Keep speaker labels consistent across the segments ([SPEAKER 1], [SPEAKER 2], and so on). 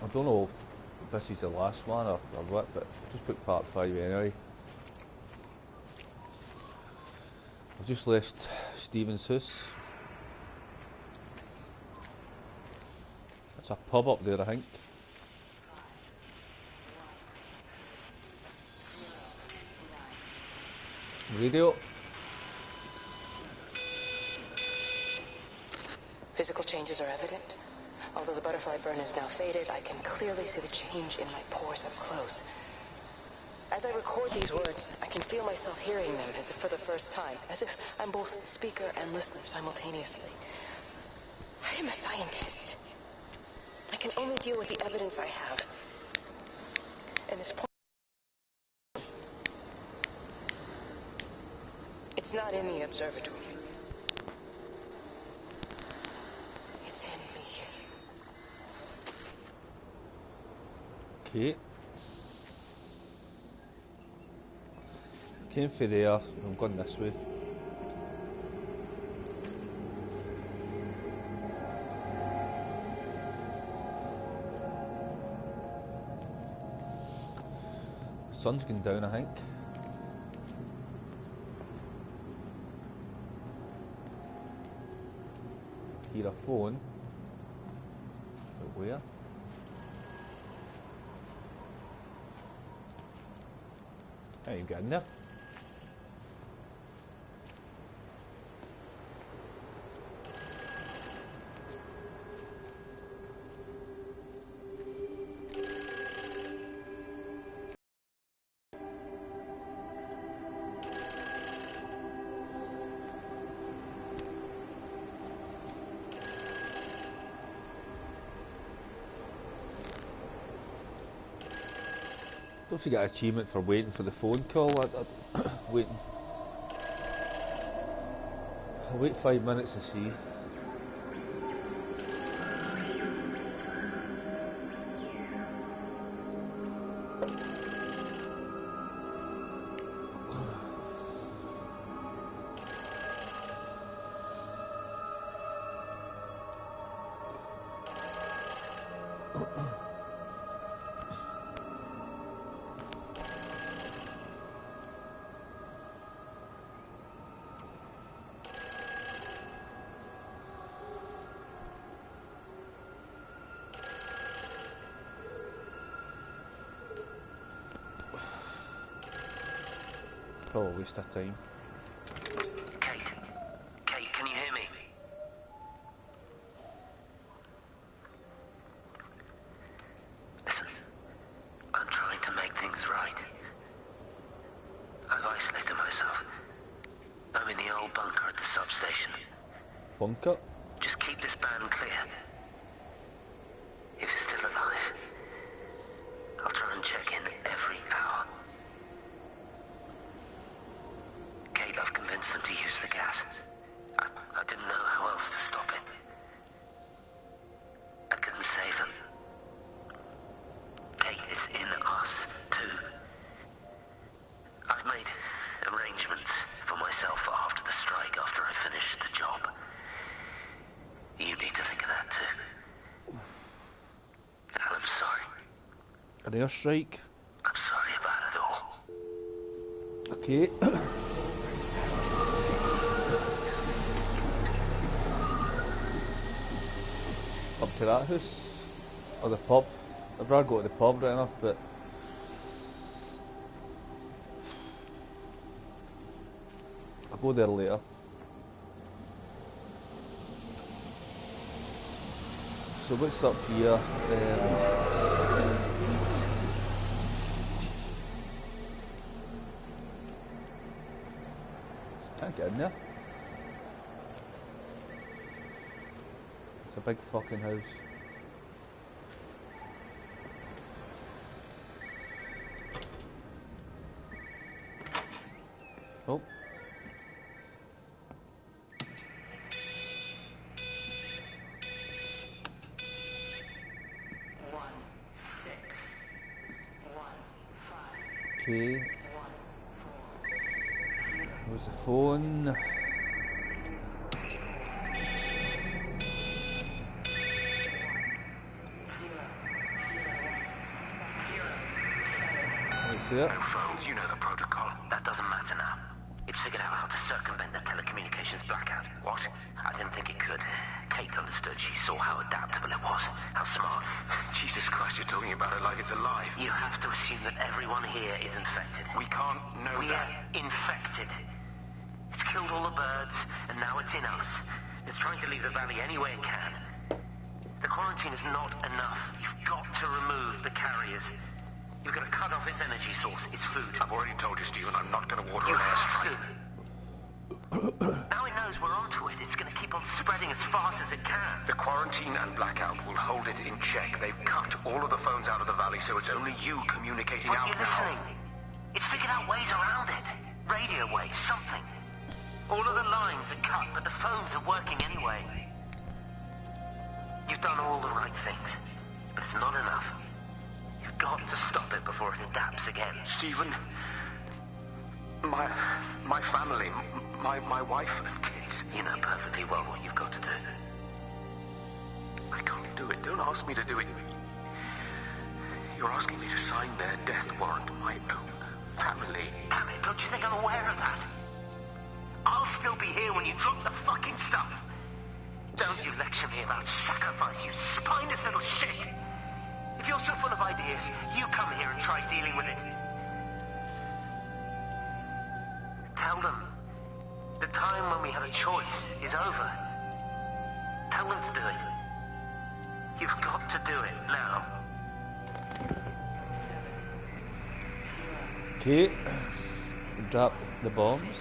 [SPEAKER 1] I don't know if this is the last one or what, but just put part 5 anyway. I've just left Stephen's house. It's a pub up there, I think. Radio.
[SPEAKER 2] Physical changes are evident. Although the butterfly burn is now faded, I can clearly see the change in my pores up close. As I record these words, I can feel myself hearing them as if for the first time, as if I'm both speaker and listener simultaneously. I am a scientist. I can only deal with the evidence I have. And this point, it's not in the observatory. It's in me.
[SPEAKER 1] Okay. Came for there, I'm going this way. The sun's going down, I think. Hear a phone. But where? How you getting there? Don't forget achievement for waiting for the phone call. Waiting. I'll wait 5 minutes to see. Probably waste of time.
[SPEAKER 3] Kate, can you hear me? Listen, I'm trying to make things right. I've isolated myself. I'm in the old bunker at the substation.
[SPEAKER 1] Bunker?
[SPEAKER 3] Just keep this band clear. If it's still alive, I'll try and check in every hour. Kate, I've convinced them to use the gas. I didn't know how else to stop it. I couldn't save them. Kate, it's in us, too. I've made arrangements for myself after the strike, after I finish the job. You need to think of that, too. And I'm sorry.
[SPEAKER 1] An airstrike?
[SPEAKER 3] I'm sorry about it all.
[SPEAKER 1] Okay. Up to that house? Or the pub? I'd rather go to the pub right enough, but I'll go there later. So what's up here? Can't get in there. It's a big fucking house. Oh. Okay. Where's the phone? You see it?
[SPEAKER 3] No phones, you know the protocol. That doesn't matter now. It's figured out how to circumvent the telecommunications blackout. What? I didn't think it could. Kate understood. She saw how adaptable it was. How smart.
[SPEAKER 4] Jesus Christ, you're talking about it like it's alive.
[SPEAKER 3] You have to assume that everyone here is infected.
[SPEAKER 4] We can't know
[SPEAKER 3] We're
[SPEAKER 4] that.
[SPEAKER 3] infected. It's killed all the birds, and now it's in us. It's trying to leave the valley any way it can. The quarantine is not enough. You've got to remove the carriers. You've got to cut off its energy source, its food.
[SPEAKER 4] I've already told you, Stephen, I'm not going to order
[SPEAKER 3] You
[SPEAKER 4] an
[SPEAKER 3] have
[SPEAKER 4] airstrike.
[SPEAKER 3] to. Now it knows we're onto it. It's going to keep on spreading as fast as it can.
[SPEAKER 4] The quarantine and blackout will hold it in check. They've cut all of the phones out of the valley, so it's only you communicating
[SPEAKER 3] Are
[SPEAKER 4] out
[SPEAKER 3] you
[SPEAKER 4] now.
[SPEAKER 3] listening? It's figured out ways around it. Radio waves, something. All of the lines are cut, but the phones are working anyway. You've done all the right things, but it's not enough. You've got to stop it before it adapts again.
[SPEAKER 4] Stephen, my family, my wife and kids.
[SPEAKER 3] You know perfectly well what you've got to do.
[SPEAKER 4] I can't do it. Don't ask me to do it. You're asking me to sign their death warrant to my own family.
[SPEAKER 3] Damn it, don't you think I'm aware of that? I'll still be here when you drop the fucking stuff. Don't you lecture me about sacrifice, you spineless little shit. If you're so full of ideas, you come here and try dealing with it. Tell them the time when we had a choice is over. Tell them to do it. You've got to do it now.
[SPEAKER 1] Okay. Drop the bombs.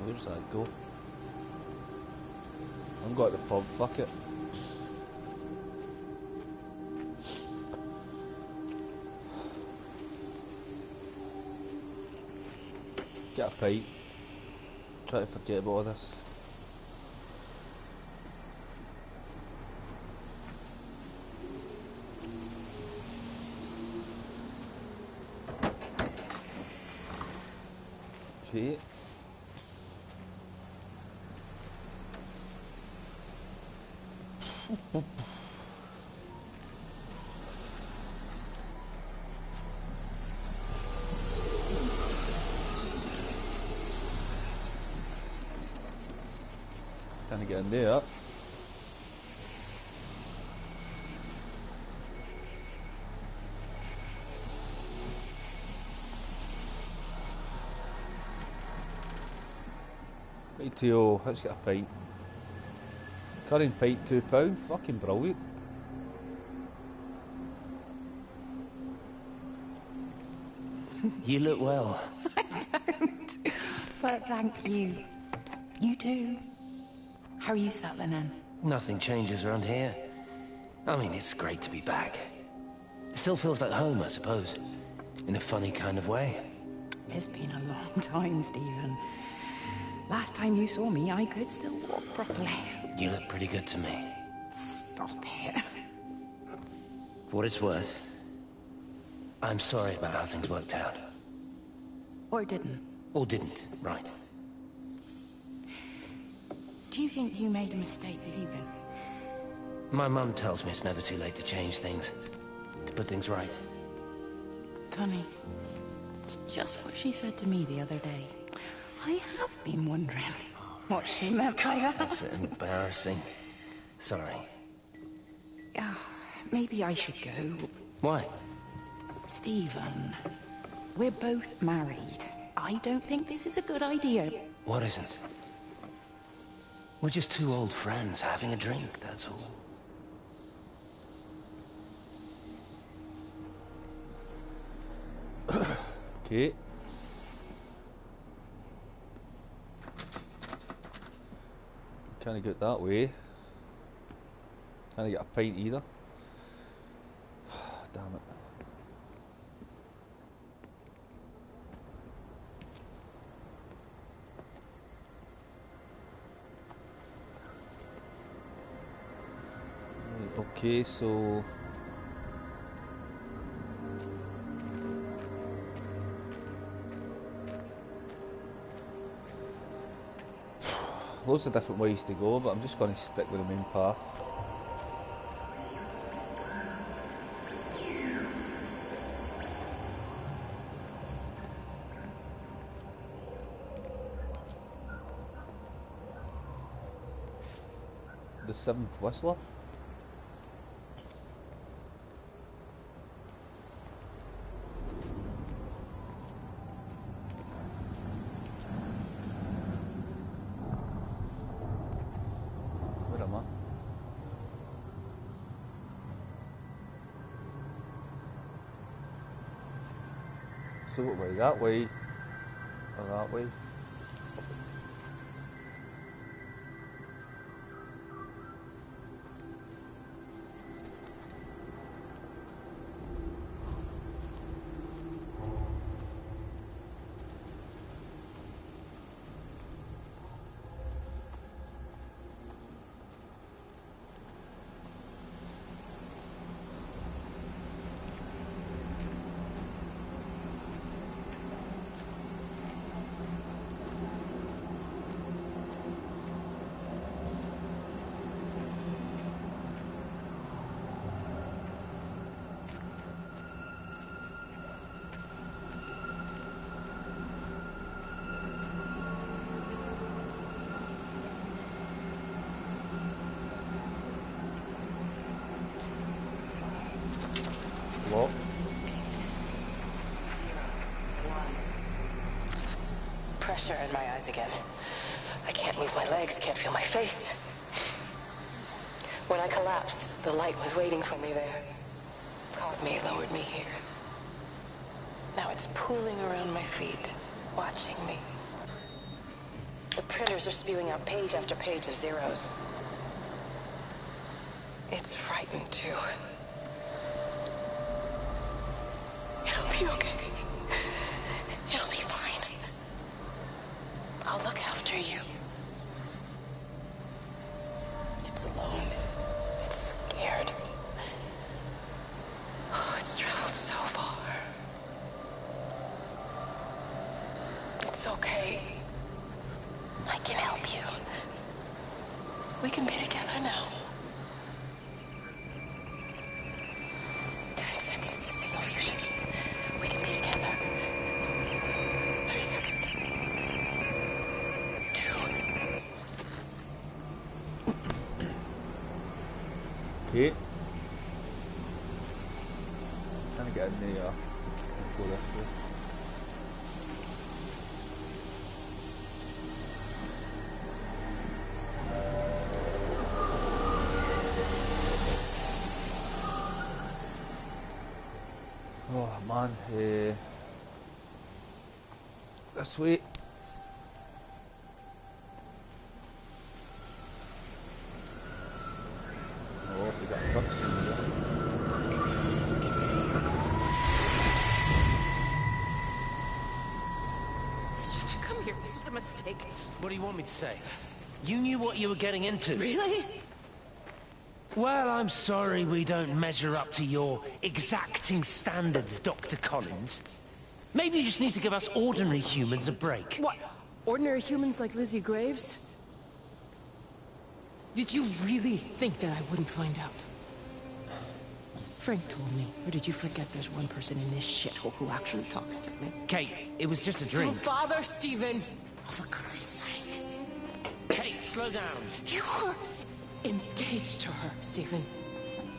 [SPEAKER 1] Where's that go? I'm going to the pub, fuck it. Get a pint. Try to forget about all this. Okay. Trying to get in there. Right to let's get a pint. Current pint £2. Fucking brilliant.
[SPEAKER 5] You look well.
[SPEAKER 6] I don't. But thank you. You do. How are you settling in?
[SPEAKER 5] Nothing changes around here. I mean, it's great to be back. It still feels like home, I suppose. In a funny kind of way.
[SPEAKER 6] It's been a long time, Stephen. Last time you saw me, I could still walk properly.
[SPEAKER 5] You look pretty good to me.
[SPEAKER 6] Stop it.
[SPEAKER 5] For what it's worth, I'm sorry about how things worked out.
[SPEAKER 6] Or didn't.
[SPEAKER 5] Or didn't, right.
[SPEAKER 6] Do you think you made a mistake leaving?
[SPEAKER 5] My mum tells me it's never too late to change things. To put things right.
[SPEAKER 6] Funny. It's just what she said to me the other day. I have been wondering what she meant by that.
[SPEAKER 5] That's embarrassing. Sorry.
[SPEAKER 6] Maybe I should go.
[SPEAKER 5] Why?
[SPEAKER 6] Stephen, we're both married. I don't think this is a good idea.
[SPEAKER 5] What isn't? We're just two old friends having a drink, that's all.
[SPEAKER 1] Okay. Can't get that way. Can't get a pint either. Damn it. Right, okay, so loads of different ways to go, but I'm just going to stick with the main path. The seventh Whistler. Where am I? So what way? That way? Or that way? What?
[SPEAKER 2] Pressure in my eyes again. I can't move my legs, can't feel my face. When I collapsed, the light was waiting for me there. Caught me, lowered me here. Now it's pooling around my feet, watching me. The printers are spewing out page after page of zeros. It's frightened too. It'll be okay. It'll be fine. I'll look after you. It's alone. It's scared. Oh, it's traveled so far. It's okay. I can help you. We can be together now. 10 seconds to signal fusion. We can be together. 3 seconds. 2.
[SPEAKER 1] Okay. Trying to get in there. Go this way. Oh man, this way. Oh, we got trucks in here.
[SPEAKER 2] Come here, this was a mistake.
[SPEAKER 5] What do you want me to say? You knew what you were getting into.
[SPEAKER 2] Really?
[SPEAKER 5] Well, I'm sorry we don't measure up to your exacting standards, Dr. Collins. Maybe you just need to give us ordinary humans a break.
[SPEAKER 2] What? Ordinary humans like Lizzie Graves? Did you really think that I wouldn't find out? Frank told me. Or did you forget there's one person in this shithole who actually talks to me?
[SPEAKER 5] Kate, it was just a drink.
[SPEAKER 2] Don't bother, Stephen!
[SPEAKER 5] Oh, for Christ's sake. Kate, slow down.
[SPEAKER 2] You were engaged to her, Stephen.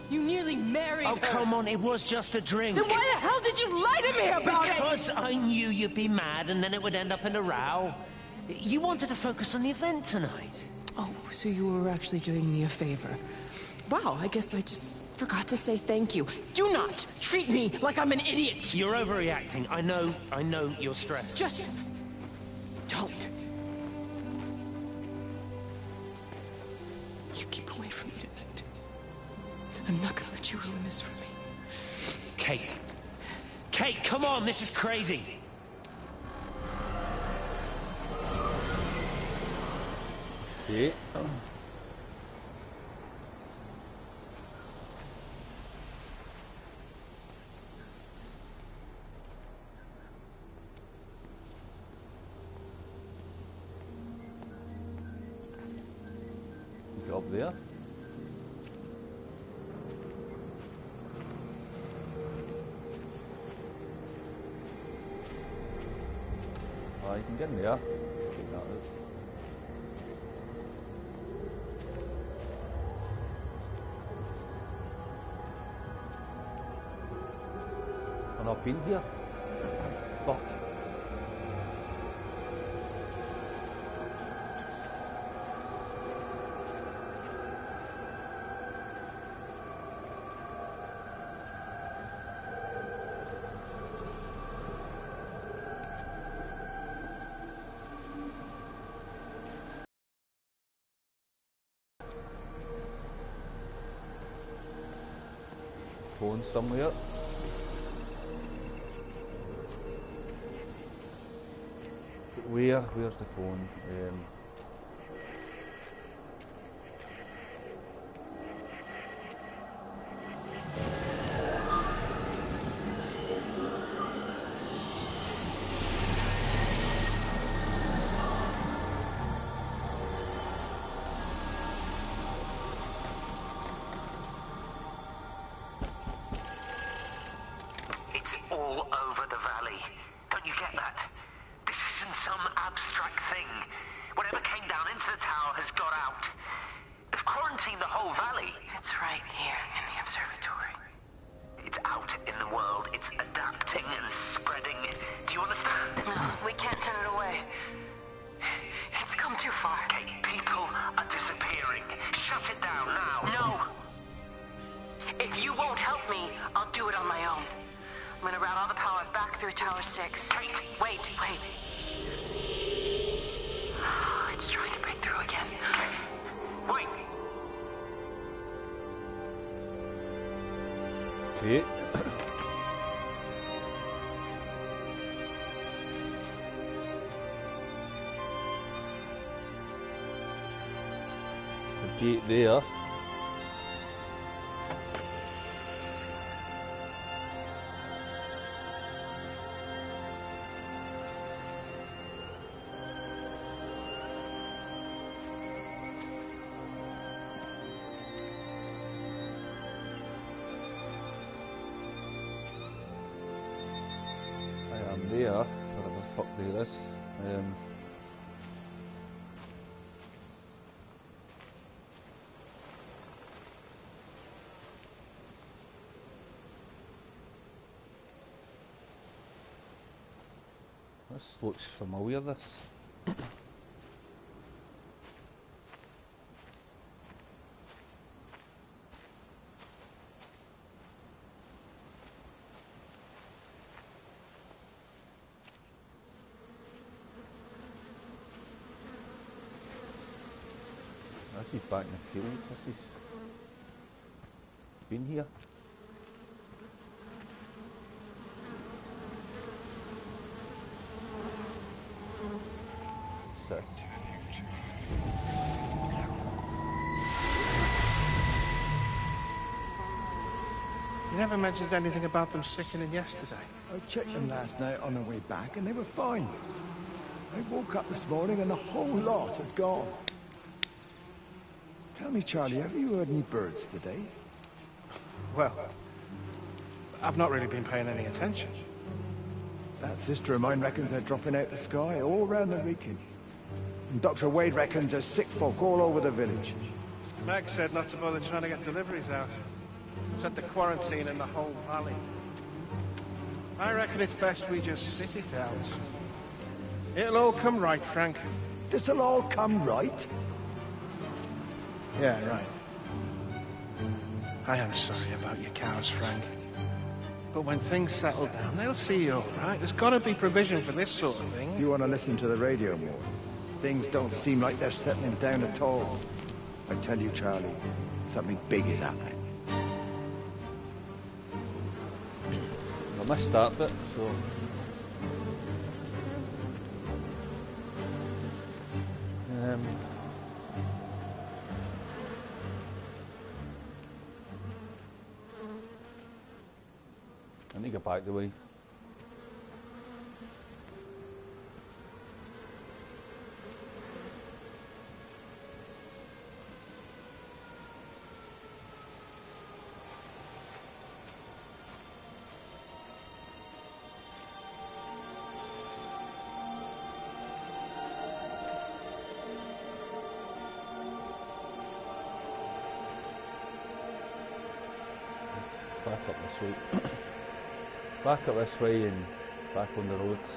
[SPEAKER 2] You nearly married her.
[SPEAKER 5] Oh, come on, it was just a drink.
[SPEAKER 2] Then why the hell did you lie to me about it?
[SPEAKER 5] Because I knew you'd be mad and then it would end up in a row. You wanted to focus on the event tonight.
[SPEAKER 2] Oh, so you were actually doing me a favor. Wow, I guess I just forgot to say thank you. Do not treat me like I'm an idiot.
[SPEAKER 5] You're overreacting. I know you're stressed.
[SPEAKER 2] Just don't. You keep away from me tonight. I'm not gonna let you ruin this for me.
[SPEAKER 5] Kate. Kate, come on, this is crazy.
[SPEAKER 1] Yeah. up there. Oh, you can get in there. Check that out. I've not been here. Fuck. Phone somewhere. But where's the phone?
[SPEAKER 3] It's all over the valley. Don't you get that? This isn't some abstract thing. Whatever came down into the tower has got out. They've quarantined the whole valley.
[SPEAKER 2] It's right here in the observatory.
[SPEAKER 3] It's out in the world. It's adapting and spreading. Do you understand?
[SPEAKER 2] No, we can't turn it away. It's come too far.
[SPEAKER 3] Okay, people are disappearing. Shut it down now.
[SPEAKER 2] No! If you won't help me, I'll do it on my own. I'm gonna route all the power back through Tower 6.
[SPEAKER 3] Kate!
[SPEAKER 2] Wait. It's trying to break through again.
[SPEAKER 3] Wait!
[SPEAKER 1] Okay. The gate there. There, whatever the fuck there is. This looks familiar, this. This is back in the field. This is been here. What's this?
[SPEAKER 7] You never mentioned anything about them sickening yesterday.
[SPEAKER 8] I checked them last night on the way back and they were fine. I woke up this morning and the whole lot had gone. Tell me, Charlie, have you heard any birds today?
[SPEAKER 7] Well, I've not really been paying any attention.
[SPEAKER 8] That sister of mine reckons they're dropping out the sky all round the region. And Dr. Wade reckons there's sick folk all over the village.
[SPEAKER 7] Meg said not to bother trying to get deliveries out. Set the quarantine in the whole valley. I reckon it's best we just sit it out. It'll all come right, Frank.
[SPEAKER 8] This'll all come right?
[SPEAKER 7] Yeah, right. I am sorry about your cows, Frank. But when things settle down, they'll see you all right. There's got to be provision for this sort of thing.
[SPEAKER 8] You want to listen to the radio more? Things don't seem like they're settling down at all. I tell you, Charlie, something big is happening.
[SPEAKER 1] I missed that bit, so... I need to get back the way. back up this way. Back up this way and back on the roads.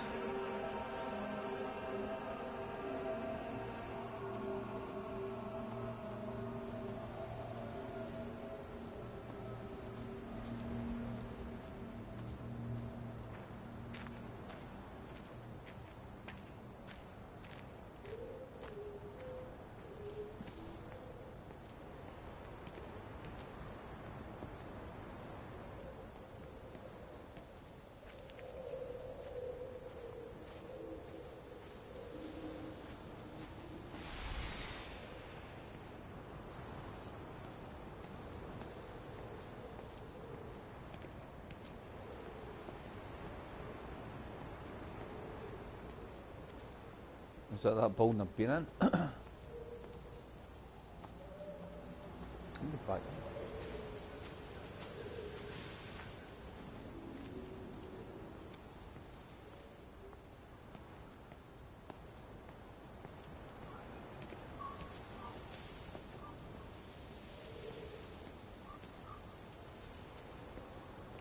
[SPEAKER 1] Is that building I've been in? Back.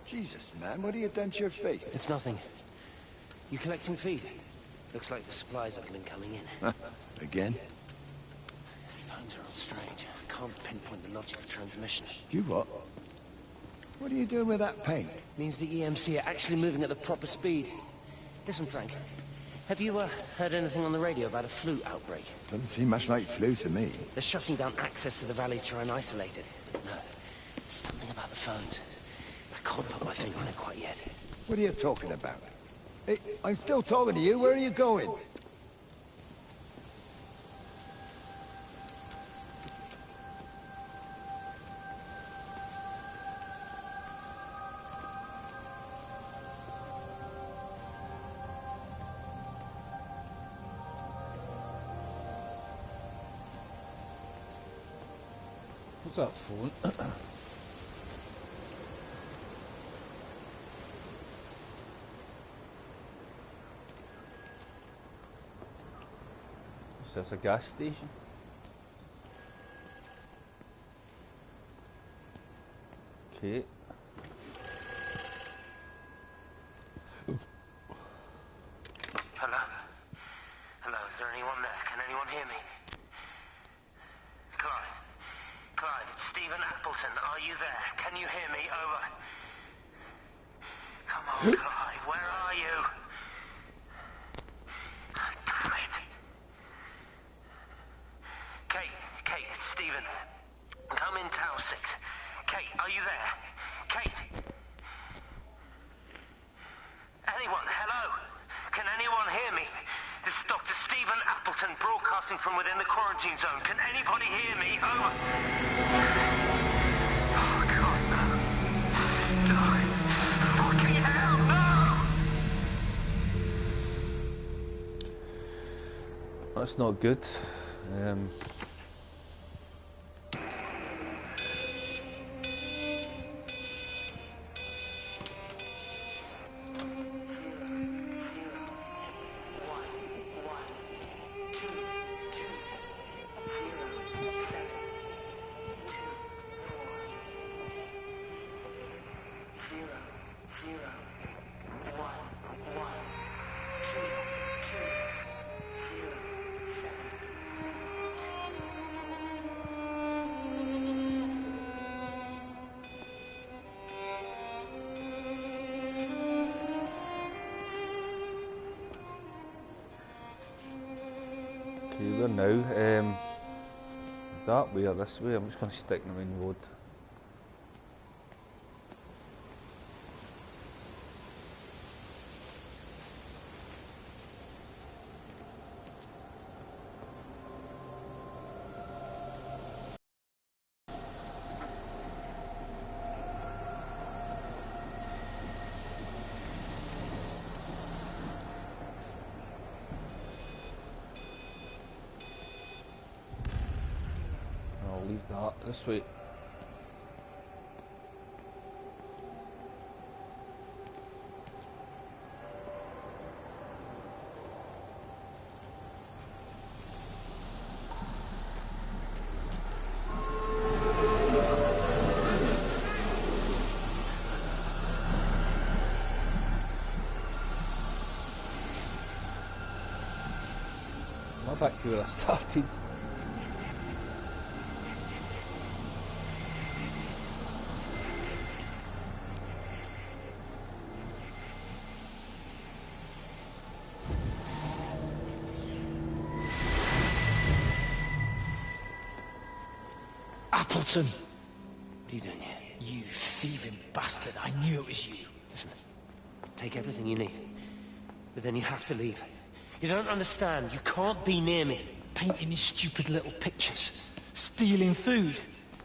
[SPEAKER 8] Jesus, man, what have you done to your face?
[SPEAKER 5] It's nothing. You collecting feed? Looks like the supplies have been coming in.
[SPEAKER 8] Again?
[SPEAKER 5] Phones are all strange. I can't pinpoint the logic of transmission.
[SPEAKER 8] You what? What are you doing with that paint?
[SPEAKER 5] Means the EMC are actually moving at the proper speed. Listen, Frank. Have you heard anything on the radio about a flu outbreak?
[SPEAKER 8] Doesn't seem much like flu to me.
[SPEAKER 5] They're shutting down access to the valley to try and isolate it. No. Something about the phones. I can't put my finger on it quite yet.
[SPEAKER 8] What are you talking about? Hey, I'm still talking to you. Where are you going?
[SPEAKER 1] What's that phone? Is this a gas station? Okay.
[SPEAKER 3] Hello? Hello, is there anyone there? Can anyone hear me? Clive? Clive, it's Stephen Appleton. Are you there? Can you hear me? Over. Come on, Clive, where are you? Damn it. Kate, it's Stephen. Come in Tower 6. Kate, are you there? Kate? Anyone? Hello? Can anyone hear me? This is Dr. Stephen Appleton broadcasting from within the quarantine zone. Can anybody hear me? Over. Oh, God, no. No. Fucking hell, no!
[SPEAKER 1] That's not good. Okay, we're now that way or this way. I'm just going to stick in the main road. I'll leave that this way. back to where I started.
[SPEAKER 5] Appleton! What are you doing here? You thieving bastard. I knew it was you. Listen, take everything you need. But then you have to leave. You don't understand. You can't be near me.
[SPEAKER 9] Painting his stupid little pictures. Stealing food.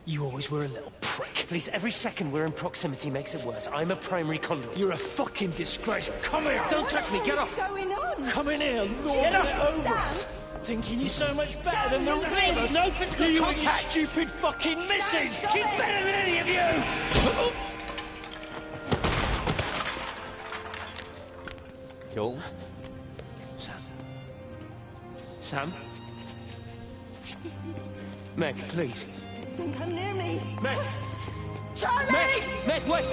[SPEAKER 9] You always were a little prick.
[SPEAKER 5] Please, every second we're in proximity makes it worse. I'm a primary conduit.
[SPEAKER 9] You're a fucking disgrace. Come here!
[SPEAKER 5] Don't touch me, get off!
[SPEAKER 6] What's going on?
[SPEAKER 9] Come in here, lord
[SPEAKER 6] Get
[SPEAKER 9] it
[SPEAKER 6] off,
[SPEAKER 9] over
[SPEAKER 6] Sam.
[SPEAKER 9] us. Thinking you're so much better than the rest of us.
[SPEAKER 5] No physical
[SPEAKER 9] You and your
[SPEAKER 5] contact!
[SPEAKER 9] stupid fucking missus!
[SPEAKER 6] Stop
[SPEAKER 5] She's
[SPEAKER 6] it.
[SPEAKER 5] better than any of you!
[SPEAKER 1] Kill him.
[SPEAKER 5] Sam. Sam? Meg, please.
[SPEAKER 6] Don't come near me.
[SPEAKER 5] Meg!
[SPEAKER 6] Charlie!
[SPEAKER 5] Meg, wait!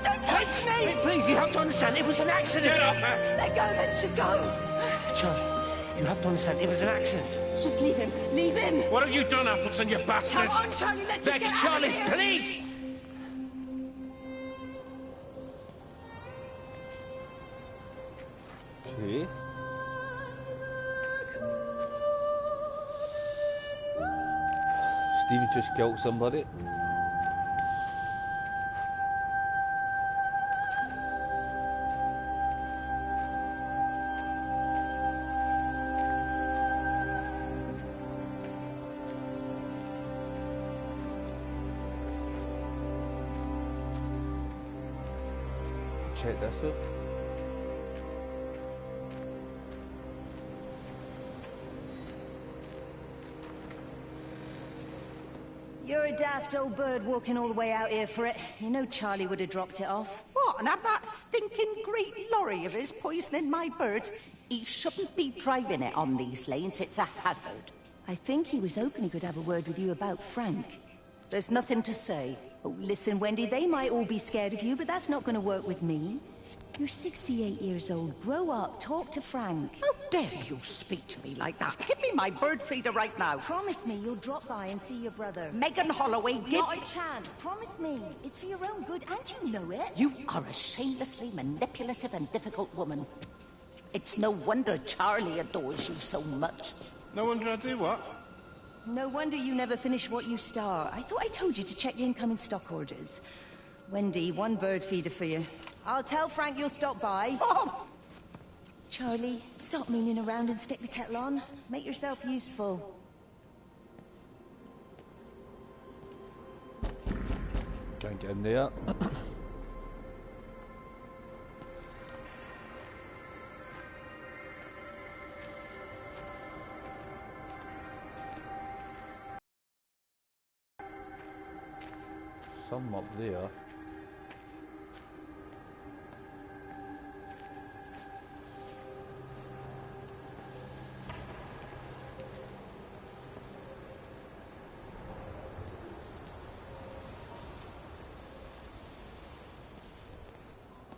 [SPEAKER 6] Don't touch me!
[SPEAKER 5] Meg, please, you have to understand, it was an accident!
[SPEAKER 9] Get off her!
[SPEAKER 6] Let go, let's just go.
[SPEAKER 5] Charlie, you have to understand, it was an accident.
[SPEAKER 6] Just leave him. Leave him.
[SPEAKER 9] What have you done, Appleton, you bastard?
[SPEAKER 6] Come on, Charlie, let's just
[SPEAKER 5] Meg,
[SPEAKER 6] get out
[SPEAKER 5] Charlie,
[SPEAKER 6] of here.
[SPEAKER 5] please!
[SPEAKER 1] Okay. Stephen just killed somebody. Check this out.
[SPEAKER 10] You're a daft old bird walking all the way out here for it. You know Charlie would have dropped it off.
[SPEAKER 11] What, and have that stinking great lorry of his poisoning my birds? He shouldn't be driving it on these lanes, it's a hazard.
[SPEAKER 10] I think he was hoping he could have a word with you about Frank.
[SPEAKER 11] There's nothing to say.
[SPEAKER 10] Oh, listen, Wendy, they might all be scared of you, but that's not going to work with me. You're 68 years old. Grow up. Talk to Frank.
[SPEAKER 11] How dare you speak to me like that? Give me my bird feeder right now.
[SPEAKER 10] Promise me you'll drop by and see your brother.
[SPEAKER 11] Megan Holloway, give...
[SPEAKER 10] Not a chance. Promise me. It's for your own good, and you know it.
[SPEAKER 11] You are a shamelessly manipulative and difficult woman. It's no wonder Charlie adores you so much.
[SPEAKER 7] No wonder I do what?
[SPEAKER 10] No wonder you never finish what you start. I thought I told you to check the incoming stock orders. Wendy, one bird feeder for you. I'll tell Frank you'll stop by.
[SPEAKER 11] Oh!
[SPEAKER 10] Charlie, stop mooning around and stick the kettle on. Make yourself useful.
[SPEAKER 1] Can't get in there. Some up there.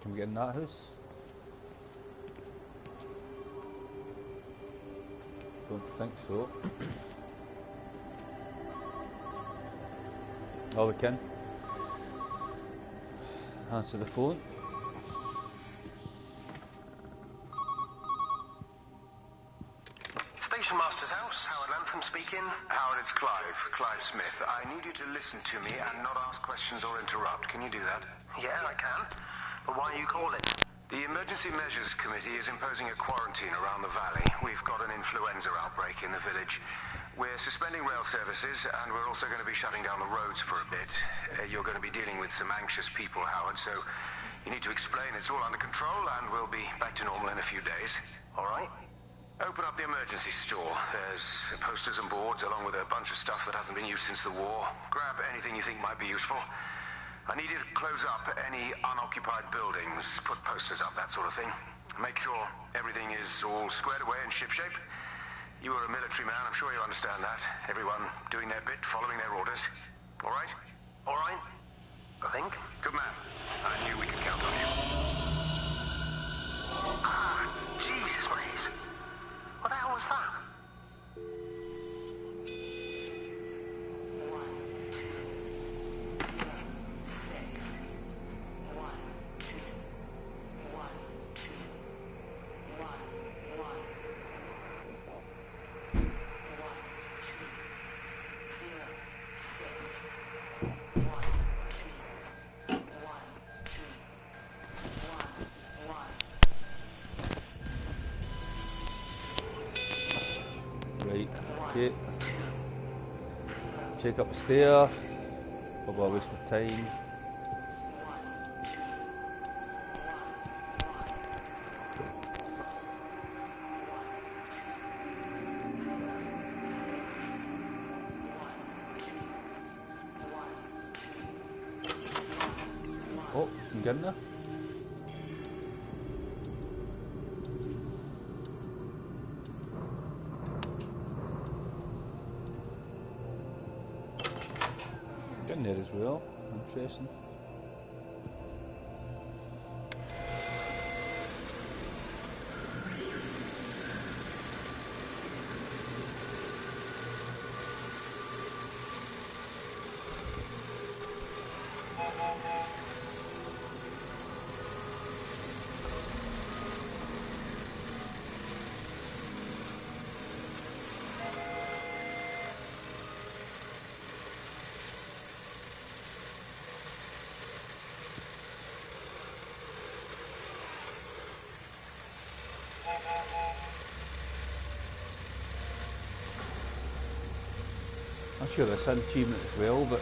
[SPEAKER 1] Can we get in that house? Don't think so. Oh, we can. Answer the phone.
[SPEAKER 4] Station Master's house, Howard Lantham speaking. Howard, it's Clive. Clive Smith. I need you to listen to me and not ask questions or interrupt. Can you do that?
[SPEAKER 3] Yeah, I can. But why are you calling?
[SPEAKER 4] The Emergency Measures Committee is imposing a quarantine around the valley. We've got an influenza outbreak in the village. We're suspending rail services, and we're also going to be shutting down the roads for a bit. You're going to be dealing with some anxious people, Howard, so you need to explain it's all under control, and we'll be back to normal in a few days.
[SPEAKER 3] All right.
[SPEAKER 4] Open up the emergency store. There's posters and boards, along with a bunch of stuff that hasn't been used since the war. Grab anything you think might be useful. I need you to close up any unoccupied buildings, put posters up, that sort of thing. Make sure everything is all squared away and shipshape. You were a military man, I'm sure you understand that. Everyone doing their bit, following their orders. All right?
[SPEAKER 3] All right. I think.
[SPEAKER 4] Good man. I knew we could count on you.
[SPEAKER 3] Ah, Jesus, Maze. What the hell was that?
[SPEAKER 1] Right, okay. Check up the stair. Probably a waste of time. Oh, you can get in there. Get in there as well. Interesting. I'm sure there's an achievement as well, but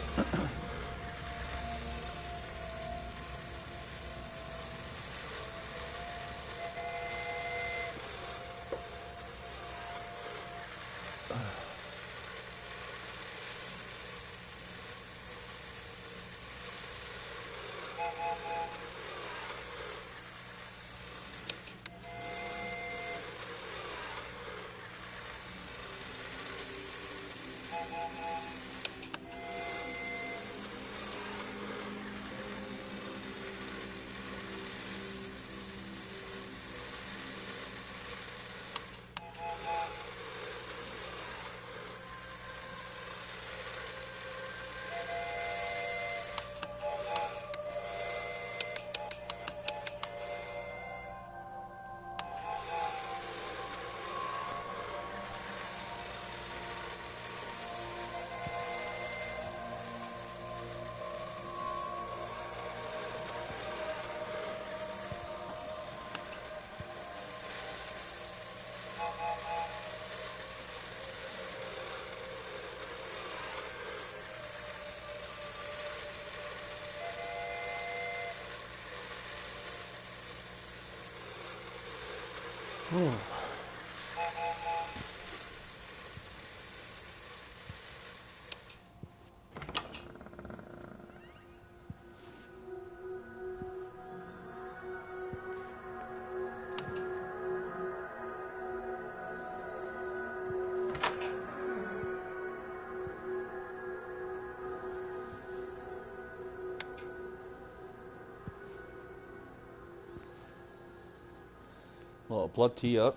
[SPEAKER 1] a lot of blood here.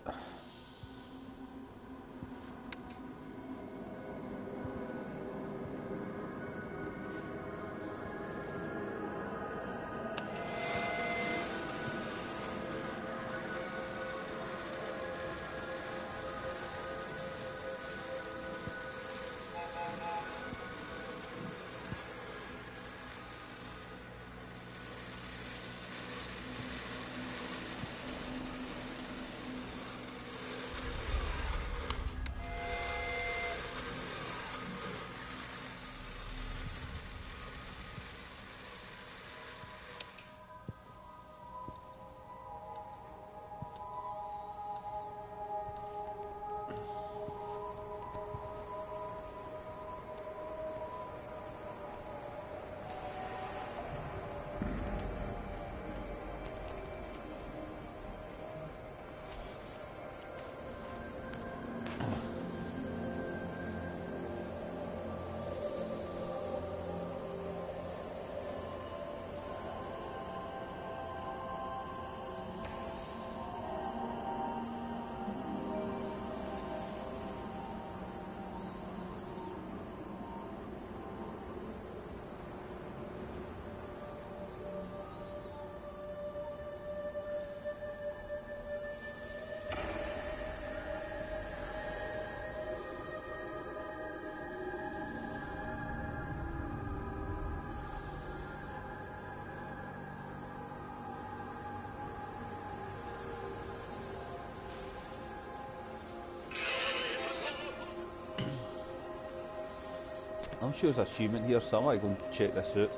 [SPEAKER 1] I'm sure there's an achievement here somewhere. I go and check this out.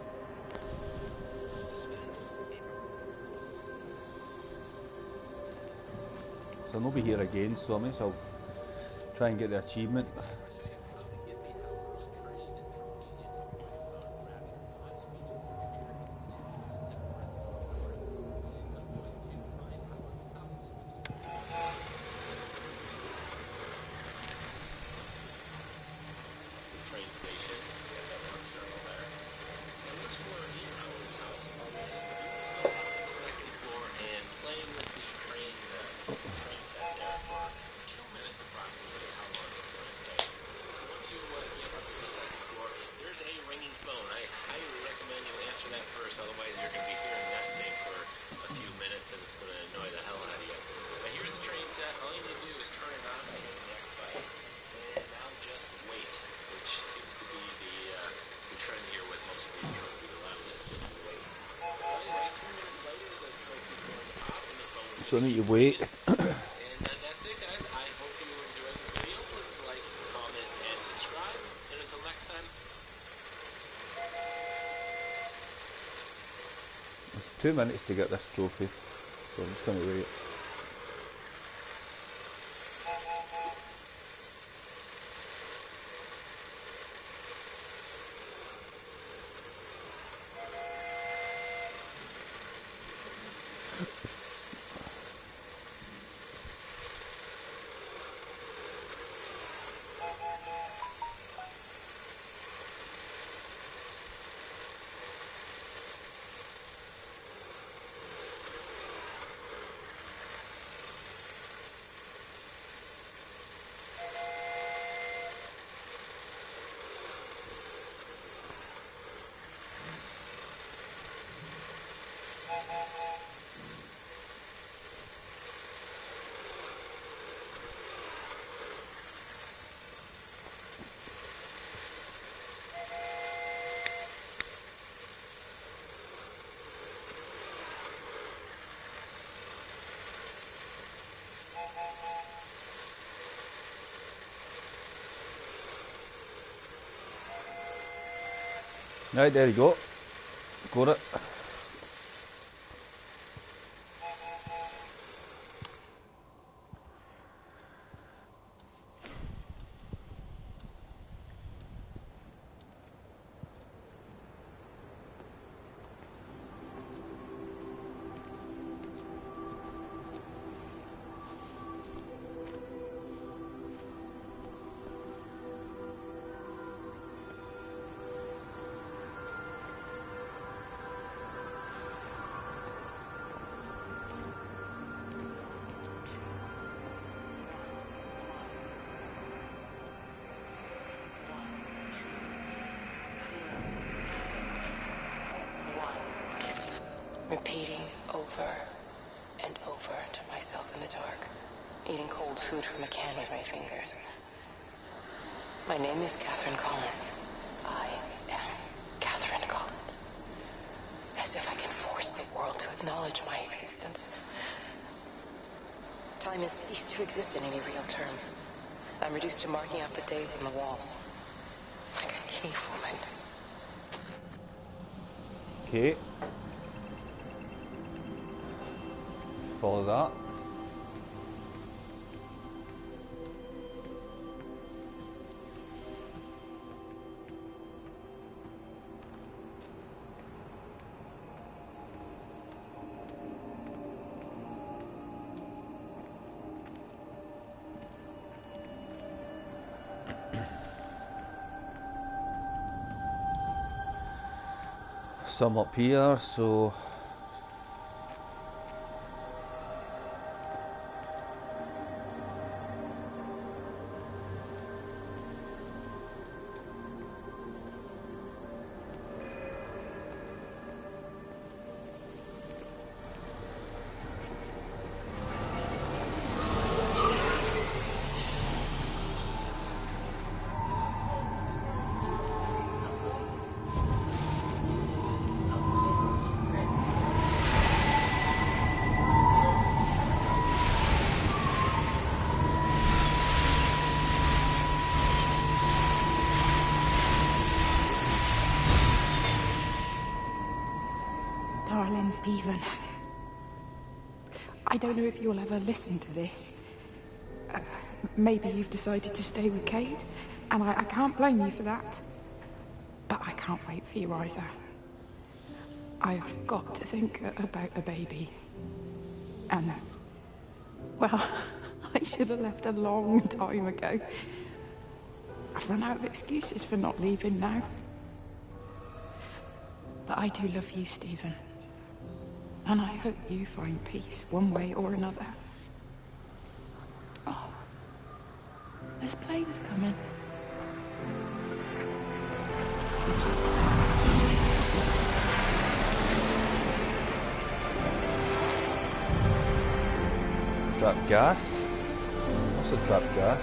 [SPEAKER 1] So I'll not be here again, so I may as well try and get the achievement. So I need to wait.
[SPEAKER 5] And that's it, guys. I hope you enjoyed the video. Please like, comment, and subscribe. And until next time.
[SPEAKER 1] It's 2 minutes to get this trophy, so I'm just going to wait. Right, there you go. Got it.
[SPEAKER 2] Repeating over and over to myself in the dark, eating cold food from a can with my fingers. My name is Catherine Collins. I am Catherine Collins. As if I can force the world to acknowledge my existence. Time has ceased to exist in any real terms. I'm reduced to marking out the days on the walls. Like a cave woman.
[SPEAKER 1] Okay. Follow that. Some up here, so
[SPEAKER 6] Stephen. I don't know if you'll ever listen to this. Maybe you've decided to stay with Kate, and I can't blame you for that. But I can't wait for you either. I've got to think about the baby. And, well, I should have left a long time ago. I've run out of excuses for not leaving now. But I do love you, Stephen. And I hope you find peace one way or another. Oh, there's planes coming.
[SPEAKER 1] Trap gas? What's a trap gas?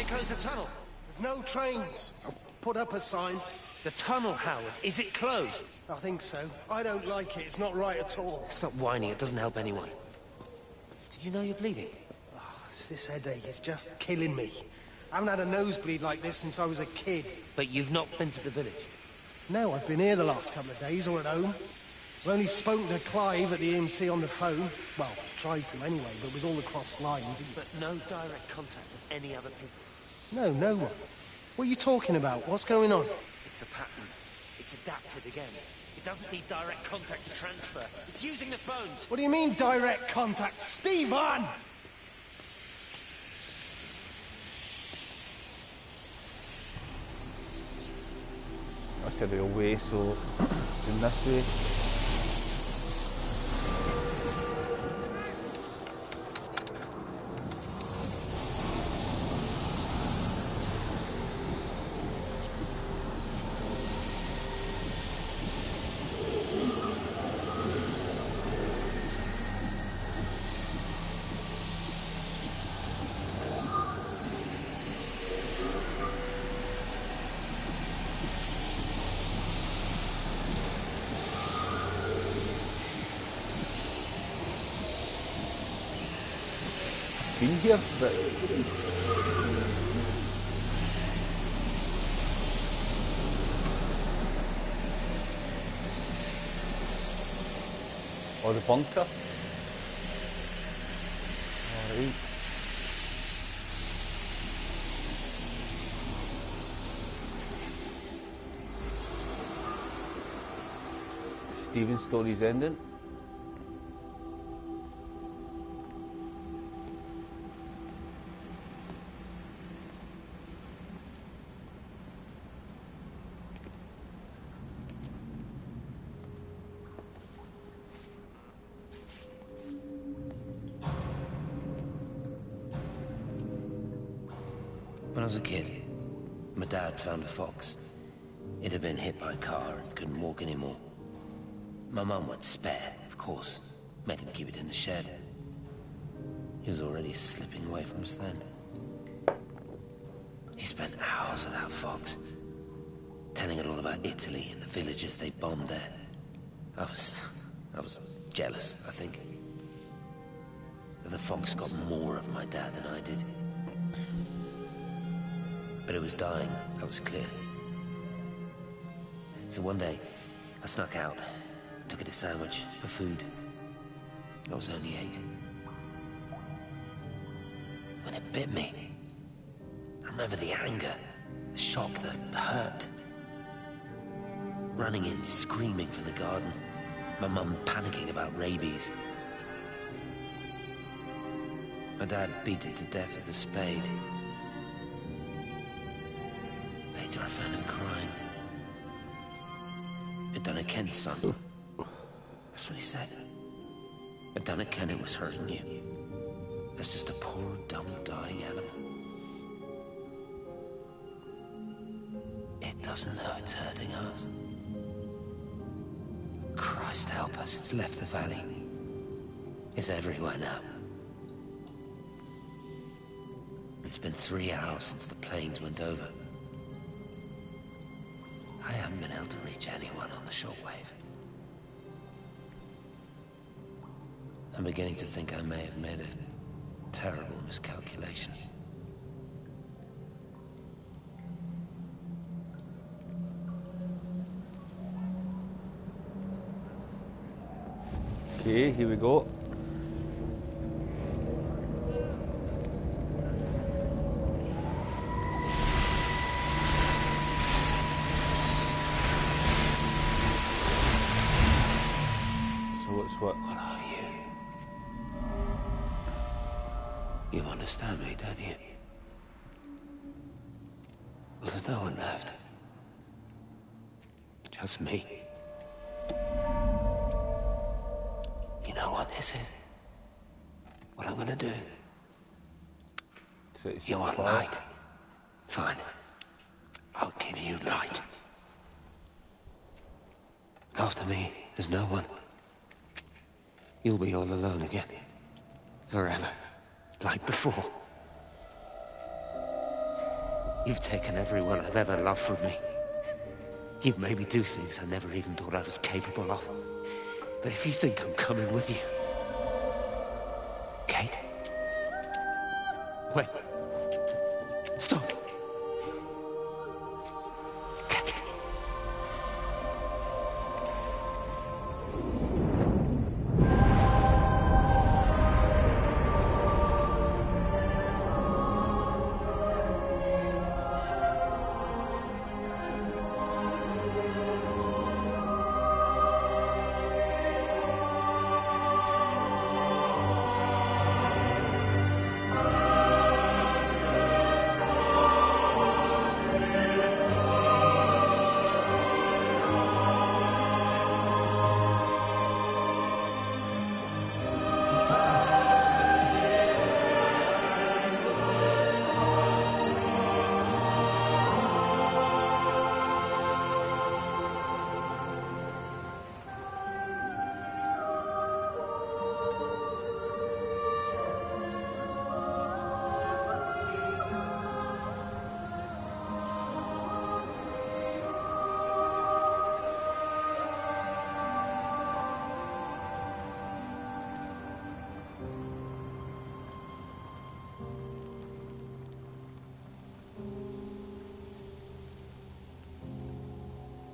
[SPEAKER 5] Close the tunnel.
[SPEAKER 7] There's no trains. I'll put up a sign.
[SPEAKER 5] The tunnel, Howard. Is it closed?
[SPEAKER 7] I think so. I don't like it. It's not right at all.
[SPEAKER 5] Stop whining. It doesn't help anyone. Did you know you're bleeding?
[SPEAKER 7] Oh, it's this headache. It's just killing me. I haven't had a nosebleed like this since I was a kid.
[SPEAKER 5] But you've not been to the village?
[SPEAKER 7] No, I've been here the last couple of days, or at home. I've only spoken to Clive at the EMC on the phone. Well, tried to anyway, but with all the crossed lines...
[SPEAKER 5] But no direct contact with any other people?
[SPEAKER 7] No, no one. What are you talking about? What's going on?
[SPEAKER 5] It's the pattern. It's adapted again. It doesn't need direct contact to transfer. It's using the phones.
[SPEAKER 7] What do you mean, direct contact? Stephen!
[SPEAKER 1] That's a real way, so in this way. Been here, but or the bunker. All right. Stephen's story's ending.
[SPEAKER 5] When I was a kid, my dad found a fox. It had been hit by a car and couldn't walk anymore. My mum went spare, of course. Made him keep it in the shed. He was already slipping away from us then. He spent hours with that fox, telling it all about Italy and the villages they bombed there. I was jealous, I think. The fox got more of my dad than I did. But it was dying, that was clear. So one day, I snuck out, took it a sandwich for food. I was only 8. When it bit me, I remember the anger, the shock, the hurt. Running in, screaming from the garden. My mum panicking about rabies. My dad beat it to death with a spade. Later I found him crying. "It done it, Ken, son." That's what he said. "It done it, Ken, it was hurting you. That's just a poor, dumb, dying animal. It doesn't know it's hurting us. Christ help us, it's left the valley. It's everywhere now. It's been 3 hours since the planes went over. I haven't been able to reach anyone on the shortwave. I'm beginning to think I may have made a terrible miscalculation."
[SPEAKER 1] Okay, here we go. So what's what?
[SPEAKER 5] What are you? You understand me, don't you? Well, there's no one left. Just me. You know what this is? What I'm gonna do?
[SPEAKER 1] So it's
[SPEAKER 5] You want
[SPEAKER 1] fire.
[SPEAKER 5] light? Fine. I'll give you light. After me, there's no one. You'll be all alone again. Forever. Like before. You've taken everyone I've ever loved from me. You've made me do things I never even thought I was capable of. But if you think I'm coming with you... Kate? Wait. Stop. Kate.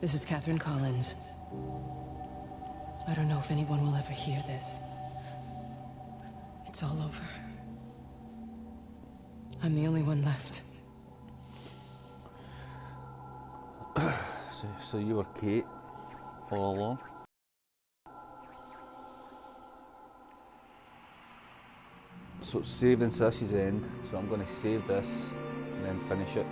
[SPEAKER 2] This is Catherine Collins. I don't know if anyone will ever hear this. It's all over. I'm the only one left.
[SPEAKER 1] So you were Kate all along? So saving Sissy's end, so I'm going to save this and then finish it.